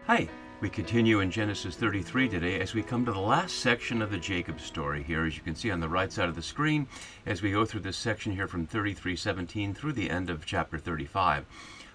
Hi, we continue in Genesis 33 today as we come to the last section of the Jacob story here, as you can see on the right side of the screen, as we go through this section here from 33:17 through the end of chapter 35.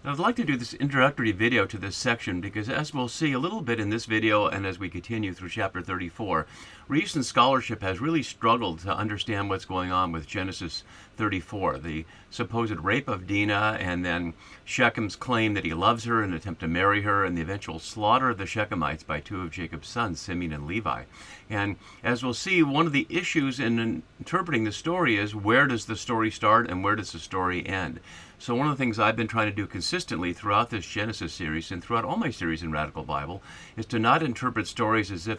Now, I'd like to do this introductory video to this section because, as we'll see a little bit in this video and as we continue through chapter 34, recent scholarship has really struggled to understand what's going on with Genesis 34, the supposed rape of Dinah, and then Shechem's claim that he loves her and attempt to marry her, and the eventual slaughter of the Shechemites by two of Jacob's sons, Simeon and Levi. And as we'll see, one of the issues in interpreting the story is, where does the story start and where does the story end? So one of the things I've been trying to do consistently throughout this Genesis series and throughout all my series in Radical Bible is to not interpret stories as if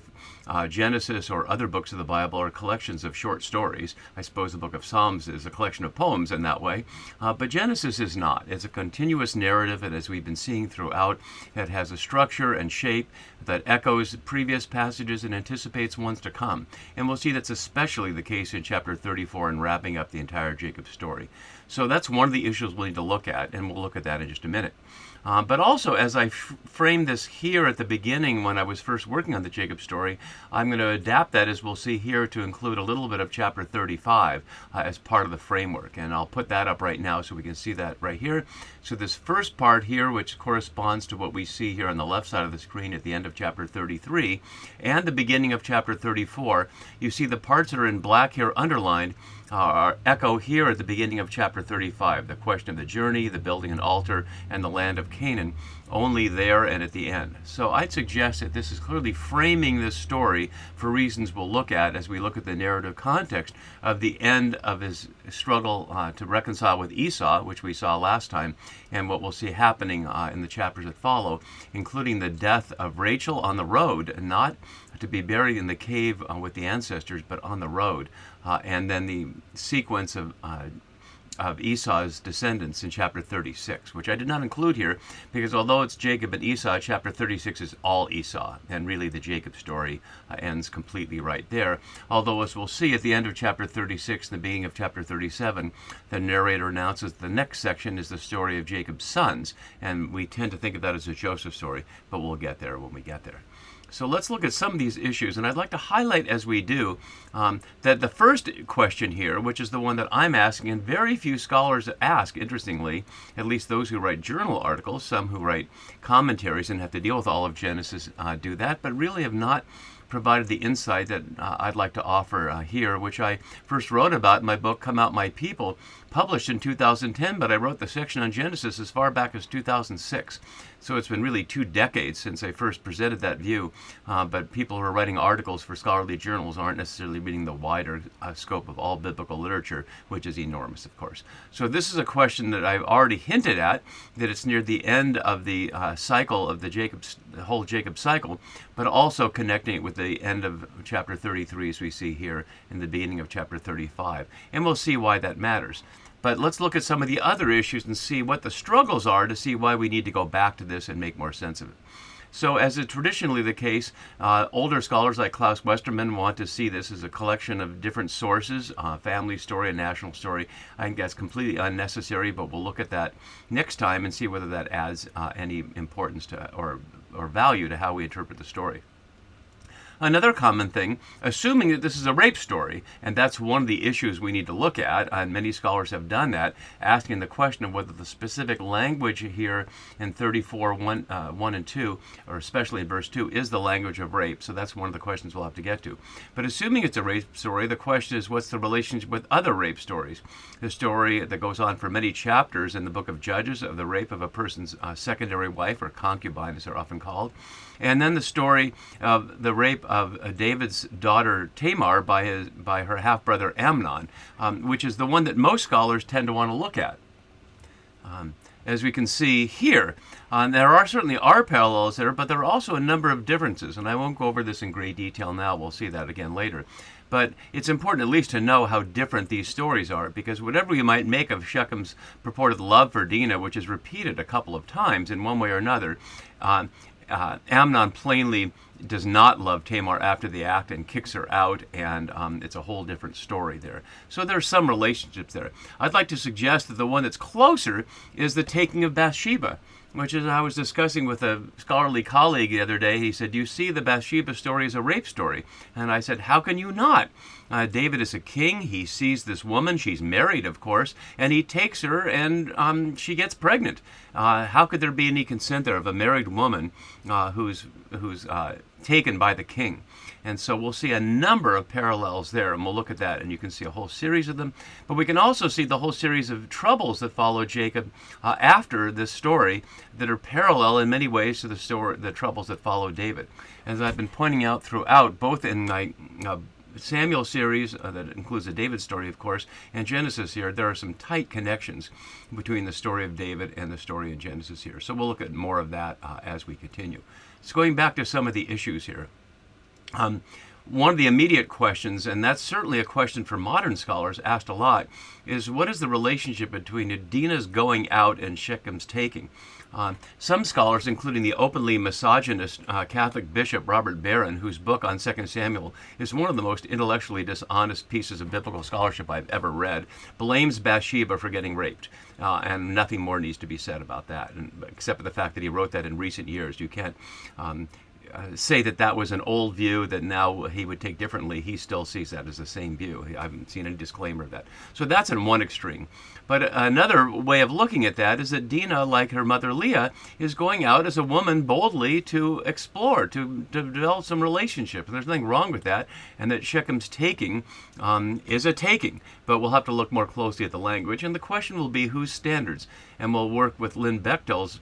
Genesis or other books of the Bible are collections of short stories. I suppose the book of Psalms is a collection of poems in that way, but Genesis is not. It's a continuous narrative, and as we've been seeing throughout, it has a structure and shape that echoes previous passages and anticipates ones to come. And we'll see that's especially the case in chapter 34 and wrapping up the entire Jacob story. So that's one of the issues we'll need to look at, and we'll look at that in just a minute. But also, as I framed this here at the beginning when I was first working on the Jacob story, I'm going to adapt that, as we'll see here, to include a little bit of chapter 35 as part of the framework. And I'll put that up right now so we can see that right here. So this first part here, which corresponds to what we see here on the left side of the screen at the end of chapter 33 and the beginning of chapter 34, you see the parts that are in black here underlined are echo here at the beginning of chapter 35, the question of the journey, the building an altar, and the land of Canaan, only there and at the end. So I'd suggest that this is clearly framing this story for reasons we'll look at as we look at the narrative context of the end of his struggle to reconcile with Esau, which we saw last time, and what we'll see happening in the chapters that follow, including the death of Rachel on the road, not to be buried in the cave with the ancestors, but on the road, and then the sequence of Esau's descendants in chapter 36, which I did not include here because although it's Jacob and Esau, chapter 36 is all Esau, and really the Jacob story ends completely right there. Although, as we'll see at the end of chapter 36 and the beginning of chapter 37, the narrator announces the next section is the story of Jacob's sons, and we tend to think of that as a Joseph story, but we'll get there when we get there. So let's look at some of these issues, and I'd like to highlight as we do that the first question here, which is the one that I'm asking, and very few scholars ask, interestingly, at least those who write journal articles, some who write commentaries and have to deal with all of Genesis do that, but really have not provided the insight that I'd like to offer here, which I first wrote about in my book, Come Out My People, published in 2010, but I wrote the section on Genesis as far back as 2006. So it's been really 2 decades since I first presented that view, but people who are writing articles for scholarly journals aren't necessarily reading the wider scope of all biblical literature, which is enormous, of course. So this is a question that I've already hinted at, that it's near the end of the cycle of the whole Jacob cycle, but also connecting it with the end of chapter 33 as we see here in the beginning of chapter 35. And we'll see why that matters. But let's look at some of the other issues and see what the struggles are to see why we need to go back to this and make more sense of it. So as is traditionally the case, older scholars like Klaus Westermann want to see this as a collection of different sources, family story, a national story. I think that's completely unnecessary, but we'll look at that next time and see whether that adds any importance to or value to how we interpret the story. Another common thing, assuming that this is a rape story, and that's one of the issues we need to look at, and many scholars have done that, asking the question of whether the specific language here in 34, 1 and 2, or especially in verse 2, is the language of rape. So that's one of the questions we'll have to get to. But assuming it's a rape story, the question is, what's the relationship with other rape stories? The story that goes on for many chapters in the book of Judges of the rape of a person's secondary wife, or concubine as they're often called. And then the story of the rape of David's daughter Tamar by her half-brother Amnon, which is the one that most scholars tend to want to look at. As we can see here, there certainly are parallels there, but there are also a number of differences, and I won't go over this in great detail now. We'll see that again later. But it's important at least to know how different these stories are, because whatever you might make of Shechem's purported love for Dinah, which is repeated a couple of times in one way or another, Amnon plainly does not love Tamar after the act and kicks her out, and it's a whole different story there. So there's some relationships there. I'd like to suggest that the one that's closer is the taking of Bathsheba. which is I was discussing with a scholarly colleague the other day. He said, "You see, the Bathsheba story is a rape story." And I said, "How can you not? David is a king. He sees this woman. She's married, of course, and he takes her, and she gets pregnant. How could there be any consent there of a married woman who's taken by the king?" And so we'll see a number of parallels there, and we'll look at that, and you can see a whole series of them. But we can also see the whole series of troubles that follow Jacob after this story that are parallel in many ways to the troubles that follow David. As I've been pointing out throughout, both in my Samuel series, that includes the David story, of course, and Genesis here, there are some tight connections between the story of David and the story in Genesis here. So we'll look at more of that as we continue. So going back to some of the issues here. One of the immediate questions, and that's certainly a question for modern scholars asked a lot, is what is the relationship between Dinah's going out and Shechem's taking? Some scholars, including the openly misogynist Catholic bishop Robert Barron, whose book on 2 Samuel is one of the most intellectually dishonest pieces of biblical scholarship I've ever read, blames Bathsheba for getting raped. And nothing more needs to be said about that, except for the fact that he wrote that in recent years. You can't say that that was an old view that now he would take differently. He still sees that as the same view. I haven't seen any disclaimer of that. So that's in one extreme. But another way of looking at that is that Dinah, like her mother Leah, is going out as a woman boldly to explore, to develop some relationship. There's nothing wrong with that, and that Shechem's taking is a taking. But we'll have to look more closely at the language, and the question will be whose standards. And we'll work with Lynn Bechtel's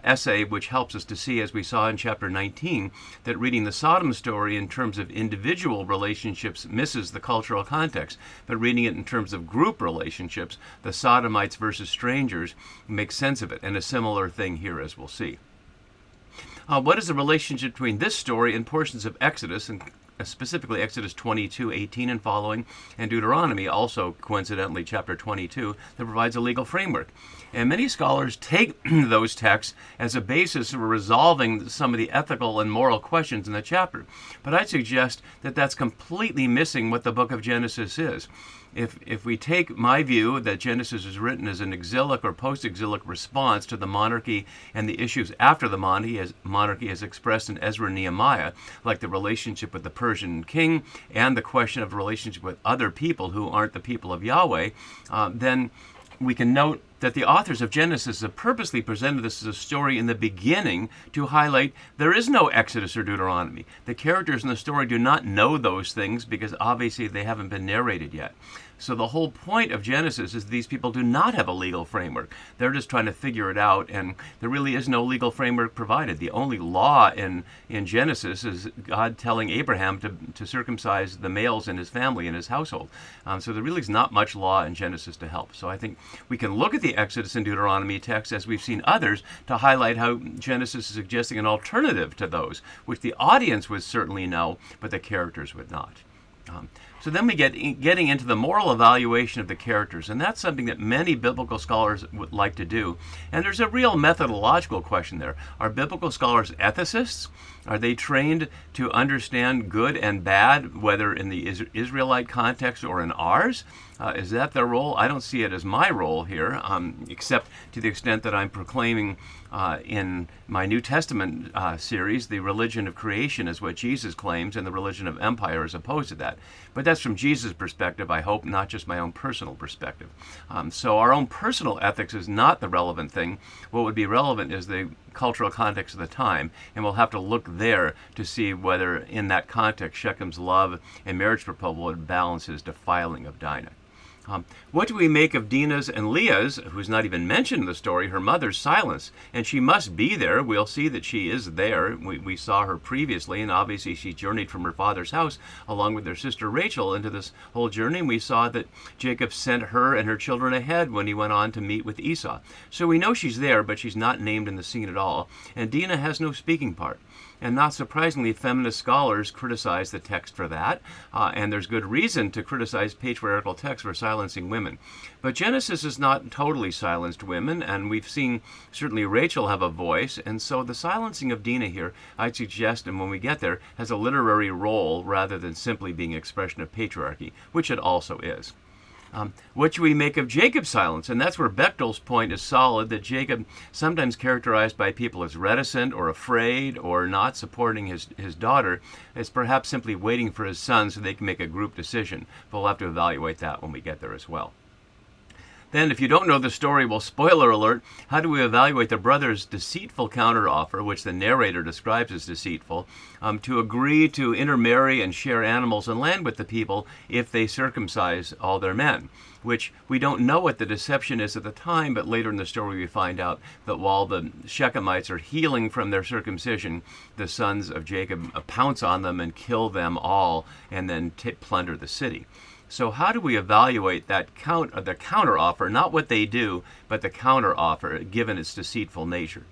essay, which helps us to see, as we saw in chapter 19, that reading the Sodom story in terms of individual relationships misses the cultural context, but reading it in terms of group relationships, the Sodomites versus strangers, makes sense of it. And a similar thing here, as we'll see. What is the relationship between this story and portions of Exodus, and specifically Exodus 22:18 and following, and Deuteronomy, also coincidentally chapter 22, that provides a legal framework? And many scholars take those texts as a basis for resolving some of the ethical and moral questions in the chapter. But I suggest that that's completely missing what the book of Genesis is. If we take my view that Genesis is written as an exilic or post-exilic response to the monarchy and the issues after the monarchy as expressed in Ezra and Nehemiah, like the relationship with the Persian king and the question of the relationship with other people who aren't the people of Yahweh, then we can note that the authors of Genesis have purposely presented this as a story in the beginning to highlight there is no Exodus or Deuteronomy. The characters in the story do not know those things because obviously they haven't been narrated yet. So the whole point of Genesis is these people do not have a legal framework. They're just trying to figure it out, and there really is no legal framework provided. The only law in Genesis is God telling Abraham to circumcise the males in his family, in his household. So there really is not much law in Genesis to help. So I think we can look at the Exodus and Deuteronomy texts, as we've seen others, to highlight how Genesis is suggesting an alternative to those, which the audience would certainly know, but the characters would not. So then we getting into the moral evaluation of the characters, and that's something that many biblical scholars would like to do. And there's a real methodological question there. Are biblical scholars ethicists? Are they trained to understand good and bad, whether in the Israelite context or in ours? Is that their role? I don't see it as my role here, except to the extent that I'm proclaiming in my New Testament series, the religion of creation is what Jesus claims, and the religion of empire is opposed to that. But that's from Jesus' perspective, I hope, not just my own personal perspective. So our own personal ethics is not the relevant thing. What would be relevant is the cultural context of the time, and we'll have to look there to see whether in that context Shechem's love and marriage proposal would balance his defiling of Dinah. What do we make of Dinah's and Leah's, who's not even mentioned in the story, her mother's silence? And she must be there. We'll see that she is there. We saw her previously, and obviously she journeyed from her father's house along with her sister Rachel into this whole journey. And we saw that Jacob sent her and her children ahead when he went on to meet with Esau. So we know she's there, but she's not named in the scene at all. And Dinah has no speaking part. And not surprisingly, feminist scholars criticize the text for that, and there's good reason to criticize patriarchal texts for silencing women. But Genesis has not totally silenced women, and we've seen certainly Rachel have a voice, and so the silencing of Dinah here, I'd suggest, and when we get there, has a literary role rather than simply being an expression of patriarchy, which it also is. What should we make of Jacob's silence? And that's where Bechtel's point is solid, that Jacob, sometimes characterized by people as reticent or afraid or not supporting his daughter, is perhaps simply waiting for his son so they can make a group decision. But we'll have to evaluate that when we get there as well. Then, if you don't know the story, well, spoiler alert, how do we evaluate the brother's deceitful counteroffer, which the narrator describes as deceitful, to agree to intermarry and share animals and land with the people if they circumcise all their men? Which we don't know what the deception is at the time, but later in the story we find out that while the Shechemites are healing from their circumcision, the sons of Jacob pounce on them and kill them all and then plunder the city. So how do we evaluate that the counteroffer, not what they do, but the counteroffer, given its deceitful nature?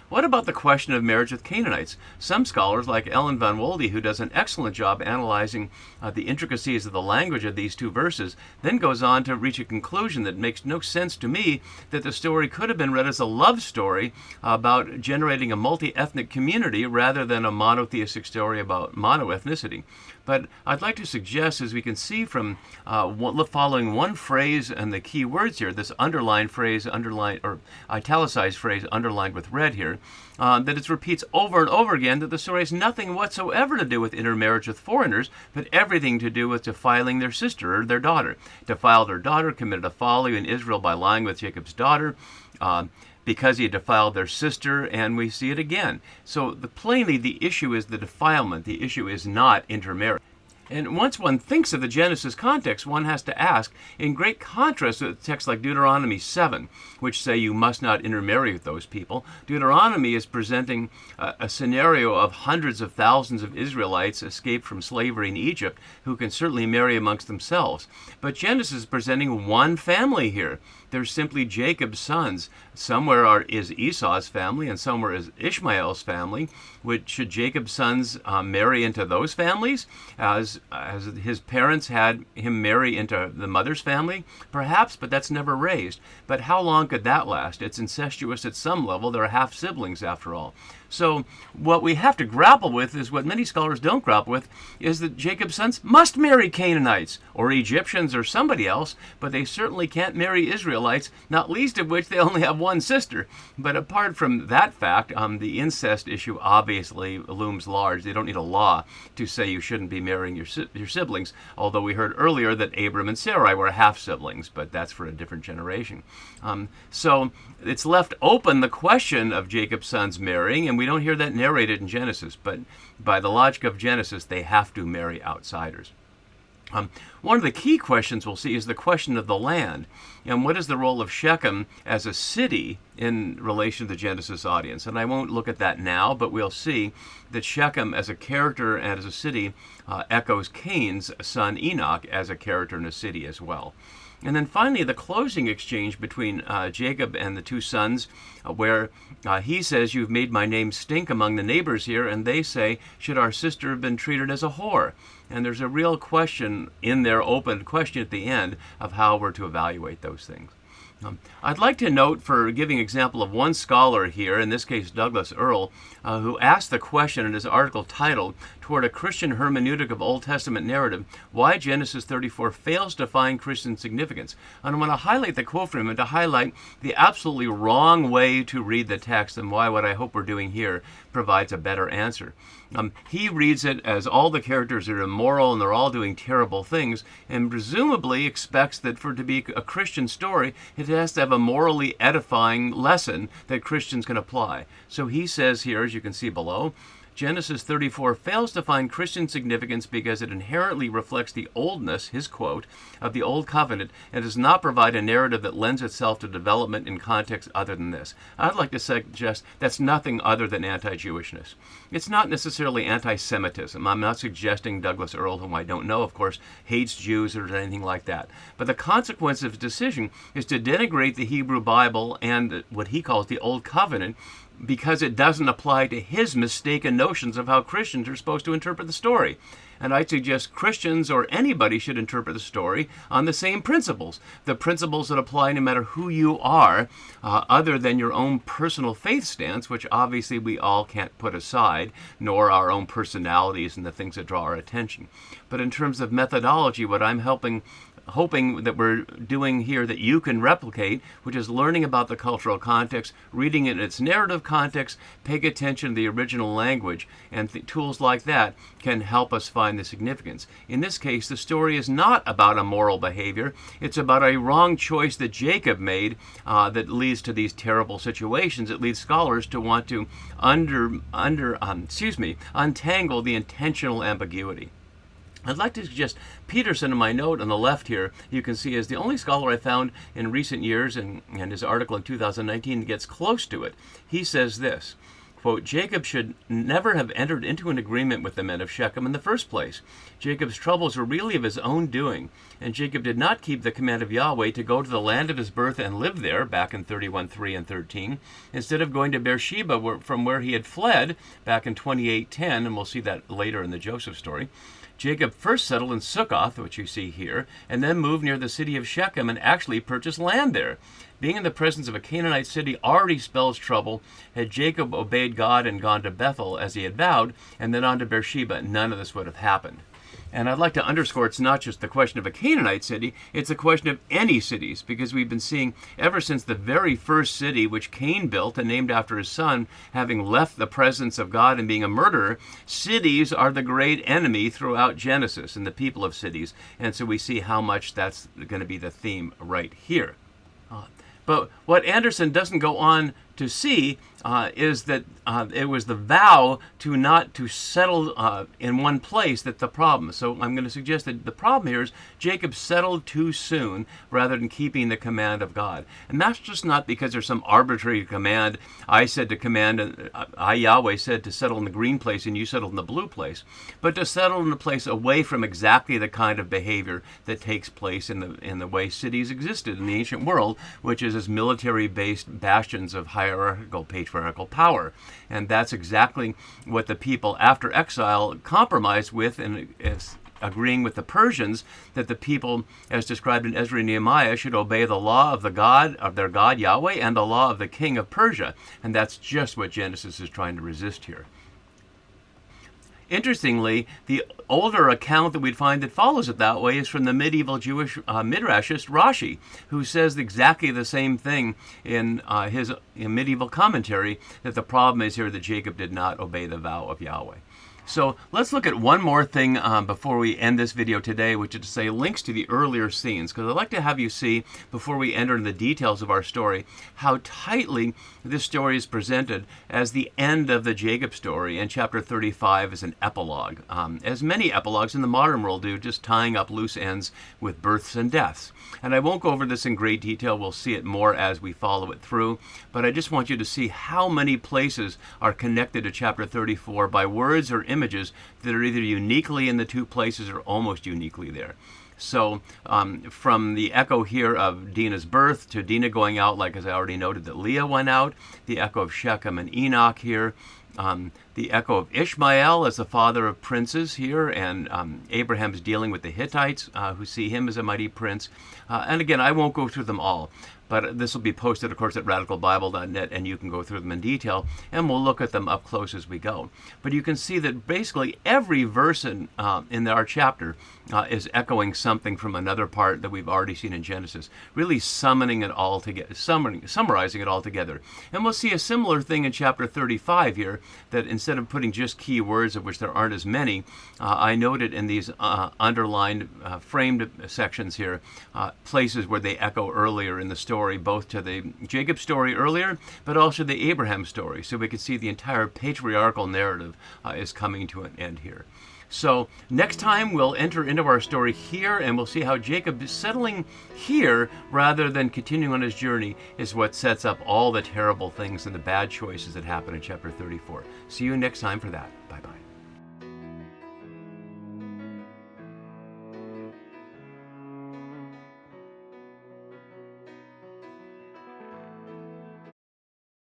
What about the question of marriage with Canaanites? Some scholars, like Ellen van Wolde, who does an excellent job analyzing the intricacies of the language of these two verses, then goes on to reach a conclusion that makes no sense to me, that the story could have been read as a love story about generating a multi-ethnic community rather than a monotheistic story about monoethnicity. But I'd like to suggest, as we can see from following one phrase and the key words here, this underlined phrase, or italicized phrase underlined with red here, that it repeats over and over again that the story has nothing whatsoever to do with intermarriage with foreigners, but everything to do with defiling their sister or their daughter. Defiled their daughter, committed a folly in Israel by lying with Jacob's daughter, because he defiled their sister, and we see it again. So plainly the issue is the defilement. The issue is not intermarriage. And once one thinks of the Genesis context, one has to ask, in great contrast to texts like Deuteronomy 7, which say you must not intermarry with those people, Deuteronomy is presenting a scenario of hundreds of thousands of Israelites escaped from slavery in Egypt who can certainly marry amongst themselves. But Genesis is presenting one family here. There's simply Jacob's sons. Somewhere is Esau's family and somewhere is Ishmael's family. Should Jacob's sons marry into those families as his parents had him marry into the mother's family? Perhaps, but that's never raised. But how long could that last? It's incestuous at some level. They're half siblings after all. So what we have to grapple with is what many scholars don't grapple with, is that Jacob's sons must marry Canaanites or Egyptians or somebody else, but they certainly can't marry Israelites, not least of which they only have one sister. But apart from that fact, the incest issue obviously looms large. They don't need a law to say you shouldn't be marrying your siblings, although we heard earlier that Abram and Sarai were half siblings, but that's for a different generation. So it's left open the question of Jacob's sons marrying, and we don't hear that narrated in Genesis, but by the logic of Genesis, they have to marry outsiders. One of the key questions we'll see is the question of the land, and what is the role of Shechem as a city in relation to the Genesis audience. And I won't look at that now, but we'll see that Shechem as a character and as a city echoes Cain's son Enoch as a character and a city as well. And then finally, the closing exchange between Jacob and the two sons, where he says, "You've made my name stink among the neighbors here," and they say, "Should our sister have been treated as a whore?" And there's a real question in their open question at the end of how we're to evaluate those things. I'd like to note, for giving example of one scholar here, in this case Douglas Earle, who asked the question in his article titled, "Toward a Christian Hermeneutic of Old Testament Narrative, Why Genesis 34 Fails to Find Christian Significance." And I want to highlight the quote from him and to highlight the absolutely wrong way to read the text and why what I hope we're doing here provides a better answer. He reads it as all the characters are immoral and they're all doing terrible things, and presumably expects that for it to be a Christian story, it has to have a morally edifying lesson that Christians can apply. So he says here, as you can see below, Genesis 34 fails to find Christian significance because it inherently reflects the oldness, his quote, of the Old Covenant, and does not provide a narrative that lends itself to development in context other than this. I'd like to suggest that's nothing other than anti-Jewishness. It's not necessarily anti-Semitism. I'm not suggesting Douglas Earle, whom I don't know, of course, hates Jews or anything like that. But the consequence of his decision is to denigrate the Hebrew Bible and what he calls the Old Covenant, because it doesn't apply to his mistaken notions of how Christians are supposed to interpret the story. And I suggest Christians or anybody should interpret the story on the same principles, the principles that apply no matter who you are, other than your own personal faith stance, which obviously we all can't put aside, nor our own personalities and the things that draw our attention. But in terms of methodology, what I'm helping hoping that we're doing here that you can replicate, which is learning about the cultural context, reading it in its narrative context, paying attention to the original language, and tools like that can help us find the significance. In this case, the story is not about immoral behavior. It's about a wrong choice that Jacob made that leads to these terrible situations. It leads scholars to want to untangle the intentional ambiguity. I'd like to suggest Peterson, in my note on the left here, you can see is the only scholar I found in recent years, and his article in 2019 gets close to it. He says this, quote, Jacob should never have entered into an agreement with the men of Shechem in the first place. Jacob's troubles were really of his own doing, and Jacob did not keep the command of Yahweh to go to the land of his birth and live there, back in 31:3 and 13, instead of going to Beersheba from where he had fled, back in 28:10, and we'll see that later in the Joseph story. Jacob first settled in Succoth, which you see here, and then moved near the city of Shechem and actually purchased land there. Being in the presence of a Canaanite city already spells trouble. Had Jacob obeyed God and gone to Bethel as he had vowed, and then on to Beersheba, none of this would have happened. And I'd like to underscore it's not just the question of a Canaanite city, it's a question of any cities, because we've been seeing ever since the very first city which Cain built and named after his son, having left the presence of God and being a murderer, cities are the great enemy throughout Genesis and the people of cities. And so we see how much that's going to be the theme right here. But what Anderson doesn't go on to see is that it was the vow to not to settle in one place that's the problem. So I'm going to suggest that the problem here is Jacob settled too soon rather than keeping the command of God. And that's just not because there's some arbitrary command. I said to command, Yahweh said to settle in the green place and you settled in the blue place. But to settle in a place away from exactly the kind of behavior that takes place in the way cities existed in the ancient world, which is as military-based bastions of hierarchical, patriarchal power. And that's exactly what the people after exile compromised with, and is agreeing with the Persians that the people, as described in Ezra and Nehemiah, should obey the law of their God Yahweh and the law of the king of Persia. And that's just what Genesis is trying to resist here. Interestingly, the older account that we'd find that follows it that way is from the medieval Jewish midrashist Rashi, who says exactly the same thing in his medieval commentary, that the problem is here that Jacob did not obey the vow of Yahweh. So let's look at one more thing before we end this video today, which is to say links to the earlier scenes, because I'd like to have you see, before we enter into the details of our story, how tightly this story is presented as the end of the Jacob story, and chapter 35 is an epilogue, as many epilogues in the modern world do, just tying up loose ends with births and deaths. And I won't go over this in great detail. We'll see it more as we follow it through, but I just want you to see how many places are connected to chapter 34 by words or images that are either uniquely in the two places or almost uniquely there. So from the echo here of Dinah's birth to Dinah going out, like as I already noted that Leah went out, the echo of Shechem and Enoch here, the echo of Ishmael as the father of princes here, and Abraham's dealing with the Hittites who see him as a mighty prince. And again, I won't go through them all, but this will be posted, of course, at radicalbible.net, and you can go through them in detail, and we'll look at them up close as we go. But you can see that basically every verse in our chapter is echoing something from another part that we've already seen in Genesis, really summarizing it all together. And we'll see a similar thing in chapter 35 here, that instead of putting just key words, of which there aren't as many, I noted in these underlined, framed sections here, places where they echo earlier in the story, both to the Jacob story earlier, but also the Abraham story. So we can see the entire patriarchal narrative is coming to an end here. So next time we'll enter into our story here, and we'll see how Jacob is settling here rather than continuing on his journey is what sets up all the terrible things and the bad choices that happen in chapter 34. See you next time for that. Bye-bye.